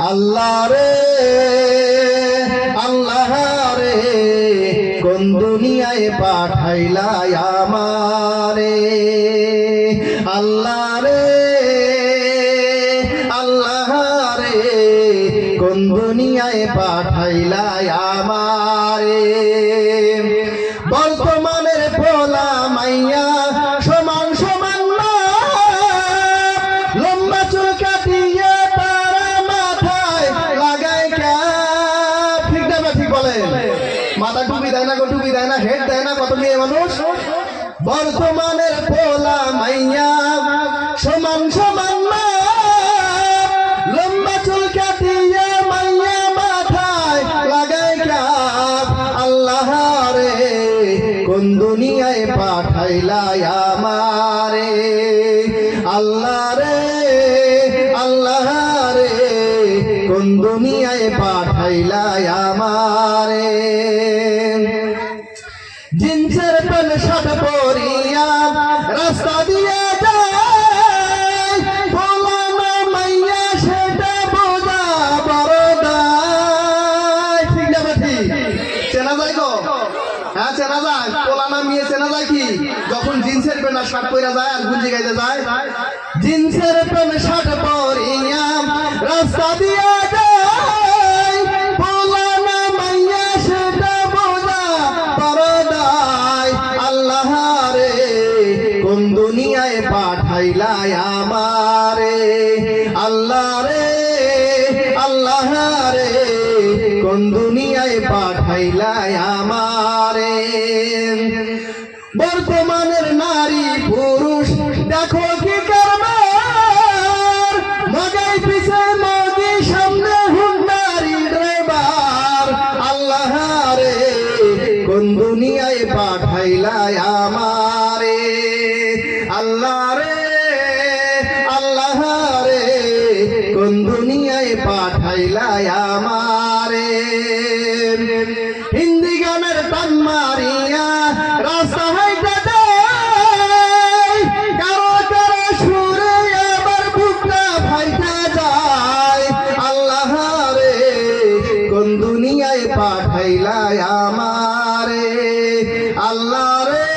আল্লাহ রে আল্লাহ রে কোন দুনিয়ায় পাঠাইলা আমারে আল্লাহ রে আল্লাহ রে কোন দুনিয়ায় পাঠাইলা আমারে বর্তমানের পোলা মাইয়া সমান সমান না লম্বা চুল কাটিয়ে তারা মাথায় লাগায় ক্যাপ ঠিক না ঠিক বলে মাথা টুপি দেয় না টুপি দেয় না হেড দেয় না কত মেয়ে মানুষ বর্তমানের পোলা মাইয়া সমান সমান না লম্বা চুল কাটিয়ে মাইয়া মাথায় লাগায় ক্যাপ আল্লাহ রে কোন দুনিয়ায় পাঠাইলা আমারে আল্লাহ রে আল্লাহ রে কোন দুনিয়ায় পাঠাইলা আমারে জিন্সের প্যান্ট শার্ট পরিয়া রাস্তা দিয়ে যায় পোলানা মাইয়া সেটা বোঝা বড় দায় ঠিক না ঠিক চেনা যায় গো হ্যাঁ চেনা যায় পোলানা মেয়ে চেনা যায় কি যখন জিন্সের প্যান্ট আর শার্ট পরে যায় আর গুঞ্জি গাইতে যায় জিন্সের প্যান্ট শার্ট পরিয়া রাস্তা দিয়ে যায় পোলানা মাইয়া সেটা বোঝা বড় দায় আল্লাহ রে কোন দুনিয়ায় পাঠাইলা আমারে আল্লাহ রে আল্লাহ রে কোন দুনিয়ায় পাঠাইলা আমারে বর্তমানের নারী পুরুষ দেখো কি কারবার মগাই পিছে মগি সামনে হুন্ডারি ড্রাইভার আল্লাহ রে কোন দুনিয়ায় পাঠাইলা আমারে আল্লাহ রে আল্লাহ রে কোন দুনিয়ায় পাঠাইলা আমারে হিন্দি গানের টান মারিয়া রাস্তা হাইটা যায় কারো কারো সুরে আবার বুকটা ফাইটা যায় আল্লাহ রে কোন দুনিয়ায় পাঠাইলা আমারে আল্লাহ রে